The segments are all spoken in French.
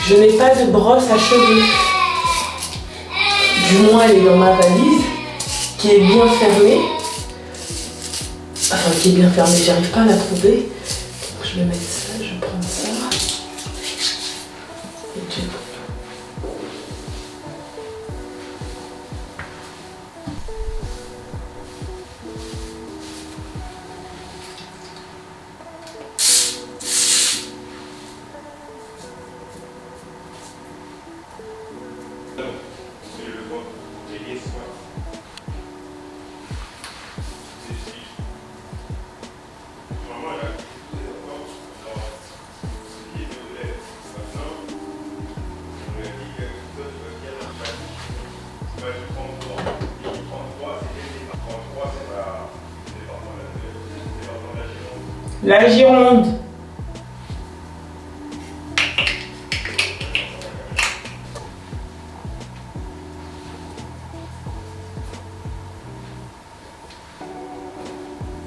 Je n'ai pas de brosse à cheveux. Du moins, elle est dans ma valise, qui est bien fermée. Enfin, qui est bien fermée, j'arrive pas à la trouver. Donc, je vais mettre ça, je vais prendre ça. Et du coup. La Gironde.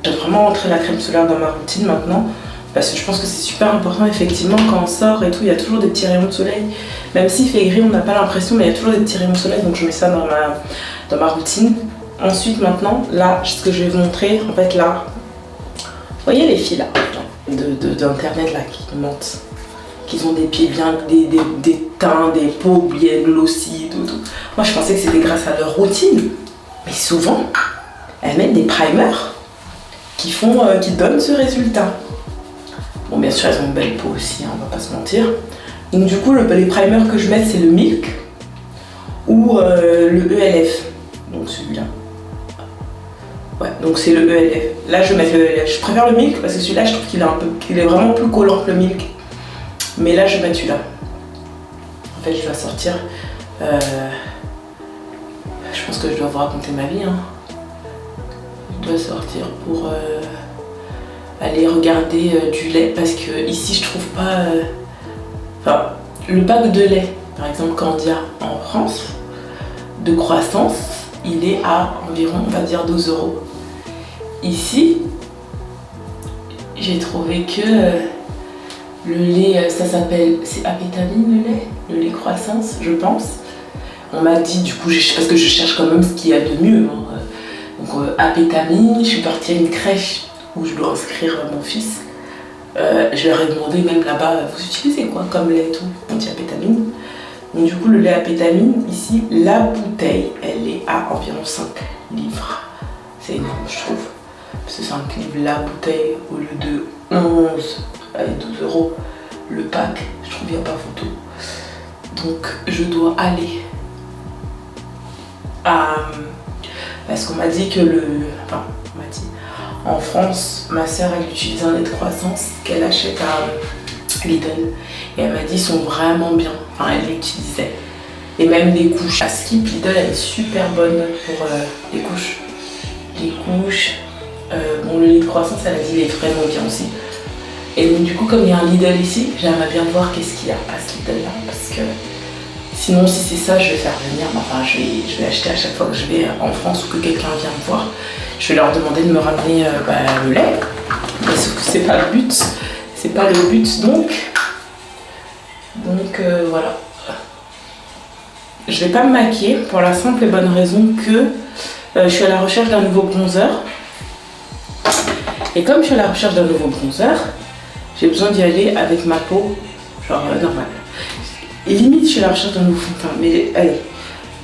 J'ai vraiment rentré la crème solaire dans ma routine maintenant parce que je pense que c'est super important effectivement quand on sort et tout, il y a toujours des petits rayons de soleil. Même s'il fait gris, on n'a pas l'impression, mais il y a toujours des petits rayons de soleil, donc je mets ça dans ma routine. Ensuite maintenant, là, ce que je vais vous montrer, en fait là, vous voyez les filles là, d'internet là qui mentent, qui ont des pieds bien, des teints, des peaux bien glossy, tout. Moi je pensais que c'était grâce à leur routine, mais souvent elles mettent des primers qui donnent ce résultat. Bon bien sûr elles ont une belle peau aussi, hein, on va pas se mentir. Donc du coup les primers que je mets c'est le Milk ou le ELF, donc celui-là. Ouais, donc c'est le ELF. Là, je vais mettre le ELF. Je préfère le Milk parce que celui-là, je trouve qu'il est vraiment plus collant que le Milk. Mais là, je vais mettre celui-là. En fait, je dois sortir. Je pense que je dois vous raconter ma vie. Hein. Je dois sortir pour aller regarder du lait parce que ici, je trouve pas. Enfin, le pack de lait, par exemple, Candia en France, de croissance, il est à environ, on va dire, 12 €. Ici, j'ai trouvé que le lait, ça s'appelle, c'est Apétamine le lait croissance, je pense. On m'a dit, du coup, parce que je cherche quand même ce qu'il y a de mieux. Hein. Donc, Apétamine, je suis partie à une crèche où je dois inscrire mon fils. Je leur ai demandé même là-bas, vous utilisez quoi comme lait et tout? On dit Apétamine. Donc du coup, le lait Apétamine, ici, la bouteille, elle est à environ 5 livres. C'est énorme, je trouve. Parce que 5 livres la bouteille au lieu de 11 et 12 € le pack. Je trouve qu'il n'y a pas photo. Donc je dois aller à... Parce qu'on m'a dit que Enfin, on m'a dit... En France, ma soeur, elle utilise un lait de croissance qu'elle achète à Lidl. Et elle m'a dit qu'ils sont vraiment bien. Enfin, elle l'utilisait. Et même les couches. À Skip, Lidl, elle est super bonne pour les couches. Les couches. Bon, le lait de croissance, elle a dit, il est vraiment bien aussi. Et donc, du coup, comme il y a un Lidl ici, j'aimerais bien voir qu'est-ce qu'il y a à ce Lidl-là. Parce que sinon, si c'est ça, je vais faire venir. Enfin, je vais acheter à chaque fois que je vais en France ou que quelqu'un vient me voir. Je vais leur demander de me ramener le lait. Mais sauf que c'est pas le but. C'est pas le but, donc voilà. Je vais pas me maquiller pour la simple et bonne raison que je suis à la recherche d'un nouveau bronzer. Et comme je suis à la recherche d'un nouveau bronzer, j'ai besoin d'y aller avec ma peau, genre normale. Et limite, je suis à la recherche d'un nouveau fond de teint. Mais allez,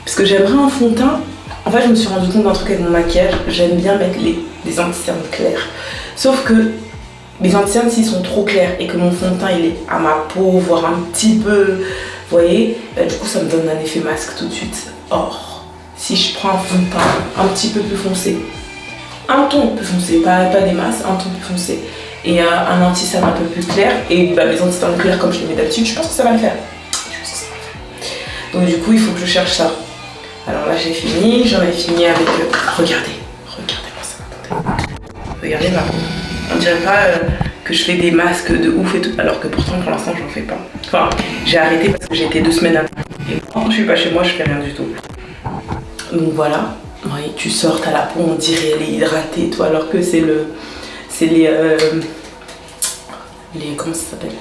parce que j'aimerais un fond de teint. En fait, je me suis rendu compte d'un truc avec mon maquillage. J'aime bien mettre des anti-cernes clairs. Sauf que les anti-cernes, s'ils sont trop clairs et que mon fond de teint, il est à ma peau, voire un petit peu, vous voyez, du coup, ça me donne un effet masque tout de suite. Or, si je prends un fond de teint un petit peu plus foncé, un ton plus foncé, pas des masses, un ton plus foncé, et un anti-cerne un peu plus clair, et mes anti-cernes clairs comme je les mets d'habitude, je pense que ça va le faire. Donc du coup, il faut que je cherche ça. Alors là, j'ai fini, j'en ai fini avec... Regardez-moi ça, attendez. Regardez ma peau. On dirait pas que je fais des masques de ouf et tout, alors que pourtant, pour l'instant, j'en fais pas. Enfin, j'ai arrêté parce que j'ai été 2 semaines à... Et quand je suis pas chez moi, je fais rien du tout. Donc voilà. Oui, tu sors, t'as la peau, on dirait elle est hydratée, toi, alors que c'est les comment ça s'appelle,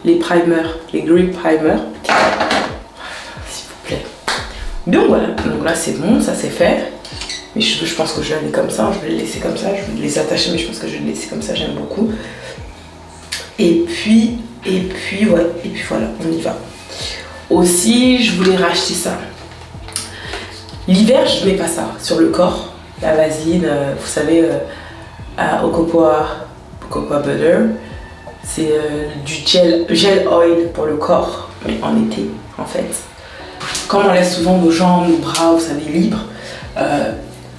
les primers, les grip primers. S'il vous plaît. Donc voilà, donc là c'est bon, ça c'est fait. Mes cheveux, je pense que je vais aller comme ça, je vais les laisser comme ça, je vais les attacher, mais je pense que je vais les laisser comme ça, j'aime beaucoup. Et puis voilà, on y va. Aussi, je voulais racheter ça. L'hiver, je mets pas ça sur le corps. La vaseline, vous savez, au cocoa butter. C'est du gel oil pour le corps, mais en été, en fait. Comme on laisse souvent nos jambes, nos bras, vous savez, libres,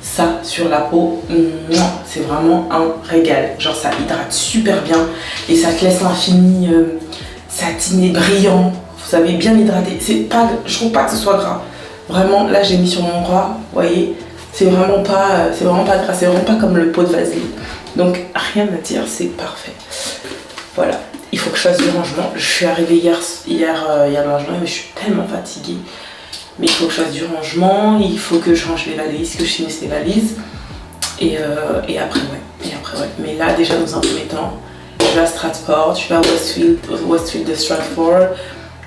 ça sur la peau, c'est vraiment un régal. Genre ça hydrate super bien et ça te laisse un fini satiné, brillant. Vous savez, bien hydraté. Je trouve pas que ce soit gras. Vraiment, là j'ai mis sur mon bras, vous voyez, c'est vraiment pas gras, c'est vraiment pas comme le pot de vaseline. Donc rien à dire, c'est parfait. Voilà, il faut que je fasse du rangement. Je suis arrivée hier le rangement, mais je suis tellement fatiguée. Mais il faut que je fasse du rangement, il faut que je range les valises, que je finisse les valises. Et après, ouais. Mais là, déjà, dans un premier temps, je vais à Stratford, je vais à Westfield de Stratford.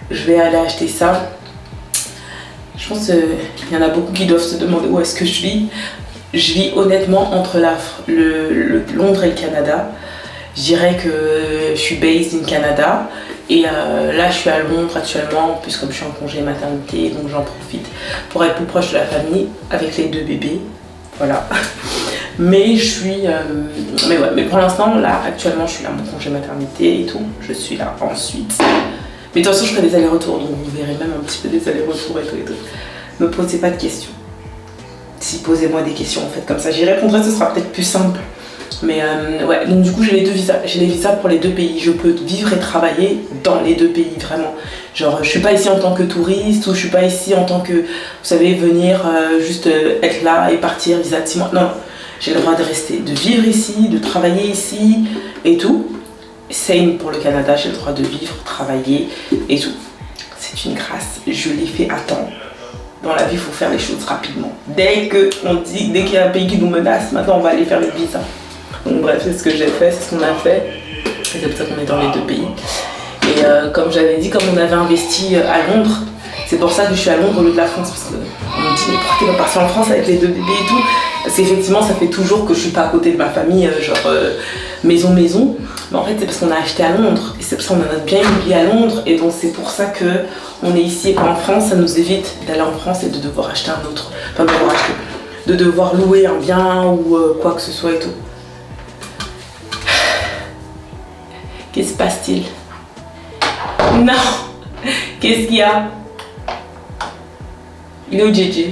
Je vais aller acheter ça. Je pense qu'il y en a beaucoup qui doivent se demander où est-ce que je vis. Je vis honnêtement entre Londres et le Canada. Je dirais que je suis based in Canada. Et là, je suis à Londres actuellement, en plus comme je suis en congé maternité, donc j'en profite pour être plus proche de la famille avec les 2 bébés. Voilà. Mais mais pour l'instant, là, actuellement, je suis là, mon congé maternité et tout. Je suis là ensuite. Mais de toute façon, je ferai des allers-retours, donc vous verrez même un petit peu des allers-retours et tout et tout. Me posez pas de questions. Si, posez-moi des questions en fait, comme ça j'y répondrai, ce sera peut-être plus simple. Mais ouais, donc du coup j'ai les 2 visas. J'ai les visas pour les 2 pays. Je peux vivre et travailler dans les 2 pays, vraiment. Genre je suis pas ici en tant que touriste ou je suis pas ici en tant que, vous savez, venir juste être là et partir, visa de 6 mois. Non, j'ai le droit de rester, de vivre ici, de travailler ici et tout. Same pour le Canada, j'ai le droit de vivre, travailler et tout. C'est une grâce, je l'ai fait à temps. Dans la vie, il faut faire les choses rapidement. Dès qu'il y a un pays qui nous menace, maintenant on va aller faire le visa. Donc bref, c'est ce que j'ai fait, c'est ce qu'on a fait. Et c'est pour ça qu'on est dans les 2 pays. Et comme j'avais dit, comme on avait investi à Londres, c'est pour ça que je suis à Londres au lieu de la France. Parce qu'on me dit, mais pourquoi t'es pas partie en France avec les 2 bébés et tout? Parce qu'effectivement, ça fait toujours que je suis pas à côté de ma famille, maison. Mais en fait, c'est parce qu'on a acheté à Londres. Et c'est pour ça qu'on a notre bien immobilier à Londres. Et donc, c'est pour ça qu'on est ici et pas en France. Ça nous évite d'aller en France et de devoir acheter un autre. Enfin, de devoir louer un bien ou quoi que ce soit et tout. Qu'est-ce qui se passe-t-il? Non! Qu'est-ce qu'il y a? Il est où JJ?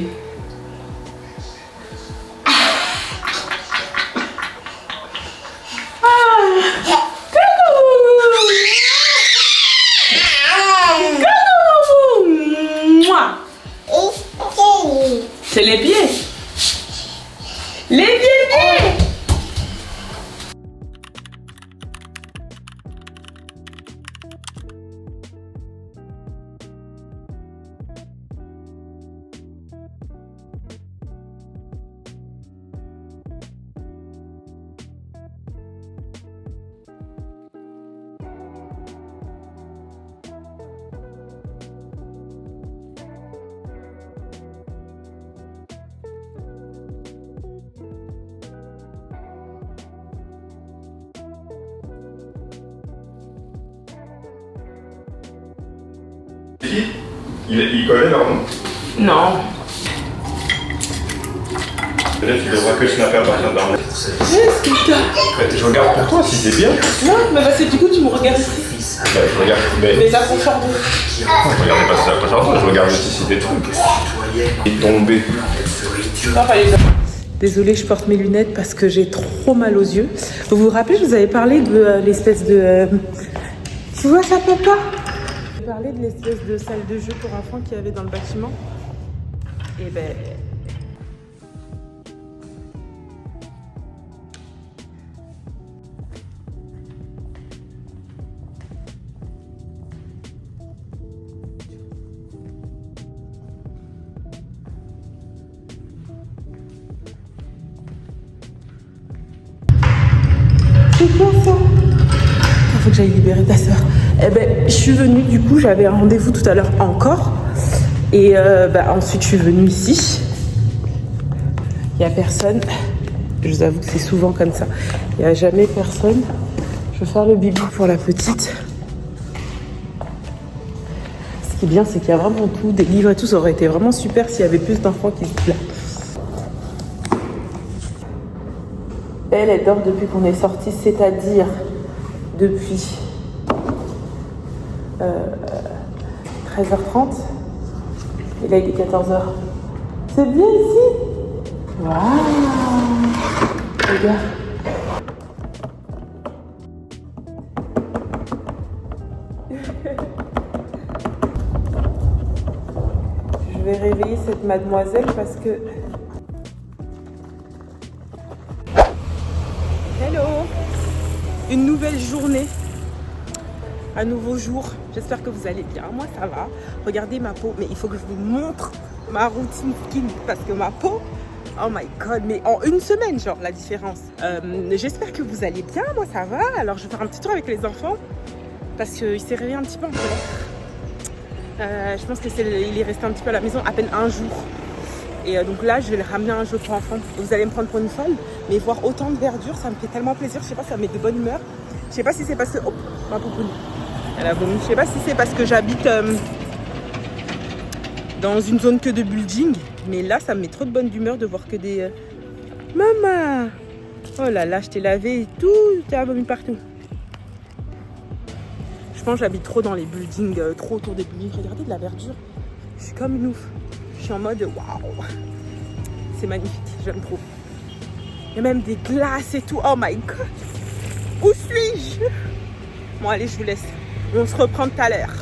C'est les pieds. Les pieds. Il connaît leur nom? Non. Peut-être tu devras que snapper à partir d'un moment. Qu'est-ce que t'as? Je regarde pour toi si c'est bien. Non, mais parce que du coup tu me regardes ici. Bah, je regarde. Mais ça confort. Je regardais pas ça à toi, je regarde aussi si des trucs. Il est tombé. Non, pas les... Désolée, je porte mes lunettes parce que j'ai trop mal aux yeux. Vous vous rappelez, je vous avais parlé de l'espèce de... Tu vois ça, papa? Je vous parlais de l'espèce de salle de jeu pour enfants qu'il y avait dans le bâtiment. Et ben... C'est quoi ça? faut que j'aille libérer ta soeur. Eh ben, je suis venue, du coup, j'avais un rendez-vous tout à l'heure encore. Et ensuite, je suis venue ici. Il n'y a personne. Je vous avoue que c'est souvent comme ça. Il n'y a jamais personne. Je vais faire le bibi pour la petite. Ce qui est bien, c'est qu'il y a vraiment tout, des livres et tout. Ça aurait été vraiment super s'il y avait plus d'enfants qui se plaisent. Elle dort depuis qu'on est sortis, c'est-à-dire depuis 13h30. Et là, il est 14h. C'est bien ici. Waouh. Regarde. Je vais réveiller cette mademoiselle parce que... Hello. Une nouvelle journée. Un nouveau jour. J'espère que vous allez bien. Moi, ça va. Regardez ma peau. Mais il faut que je vous montre ma routine skin parce que ma peau... Oh my god, mais en une semaine, genre, la différence. J'espère que vous allez bien. Moi, ça va. Alors, je vais faire un petit tour avec les enfants parce qu'il s'est réveillé un petit peu en colère. Je pense qu'il est resté un petit peu à la maison à peine un jour. Et donc là, je vais le ramener à un jeu pour enfants. Vous allez me prendre pour une folle, mais voir autant de verdure, ça me fait tellement plaisir. Je sais pas, ça me met de bonne humeur. Je sais pas si c'est parce que... Oh, ma poupoune. Elle a vomi. Je sais pas si c'est parce que j'habite dans une zone que de building. Mais là, ça me met trop de bonne humeur de voir que des... Maman! Oh là là, je t'ai lavé et tout. T'as vomi partout. Je pense que j'habite trop dans les buildings, trop autour des buildings. Regardez de la verdure. Je suis comme une ouf. Je suis en mode waouh. C'est magnifique, j'aime trop. Il y a même des glaces et tout. Oh my god. Où suis-je? Bon, allez, je vous laisse. On se reprend tout à l'heure.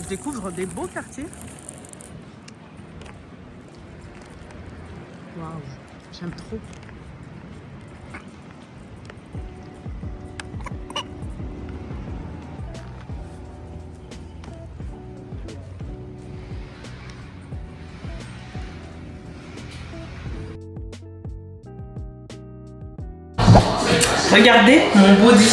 Je découvre des beaux quartiers. Waouh, j'aime trop. Regardez mon body.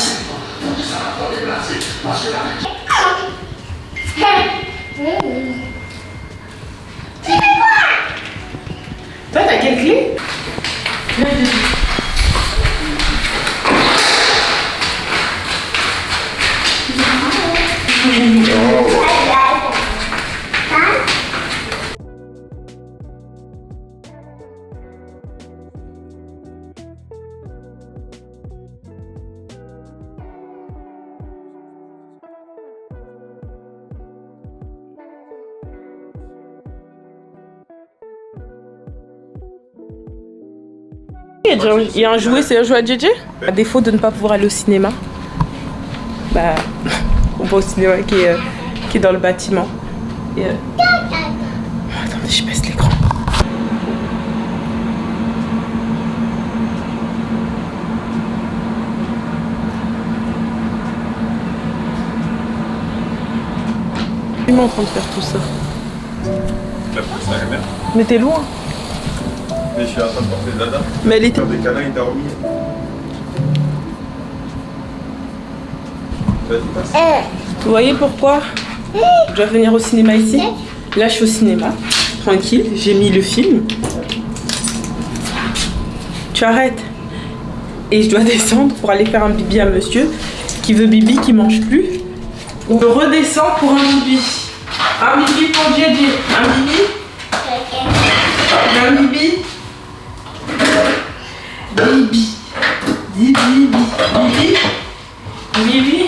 Toi, t'as quelle clé? Il y a un jouet, c'est un jouet à JJ. À défaut de ne pas pouvoir aller au cinéma, bah, on va au cinéma qui est dans le bâtiment. Et attendez, je baisse l'écran. Je suis en train de faire tout ça. La pousse la caméra. Mais t'es loin. Mais je suis en train de porter Dada. Mais elle était... Faire des câlins, il t'a remis. Vas-y, passe. Vous voyez pourquoi je dois venir au cinéma ici? Là, je suis au cinéma, tranquille, j'ai mis le film. Tu arrêtes. Et je dois descendre pour aller faire un bibi à monsieur qui veut bibi, qui mange plus. Je redescends pour un bibi. Un bibi pour JJ. Un bibi. Un bibi. Bibi. Bibi. Bibi. Bibi.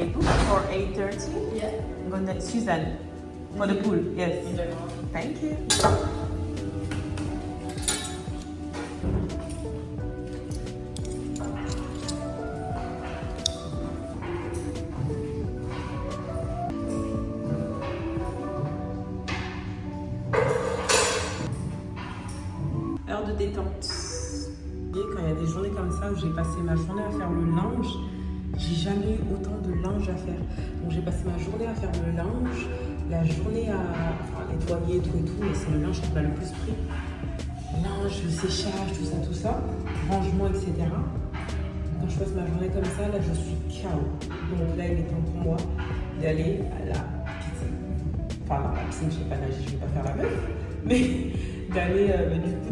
a book for 8:30. Yeah. I'm going to Suzanne for the pool. Yes. Thank you. Heure de détente. Quand il y a des journées comme ça où j'ai passé ma journée à faire le linge, j'ai jamais eu autant de linge à faire. Donc j'ai passé ma journée à faire le linge, la journée à nettoyer tout et tout, mais c'est le linge qui m'a le plus pris. Linge, le séchage, tout ça, rangement, etc. Quand je passe ma journée comme ça, là je suis KO. Donc là il est temps pour moi d'aller à la piscine. Enfin non, la piscine, je ne sais pas nager, je ne vais pas faire la meuf, mais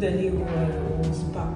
d'aller au spa.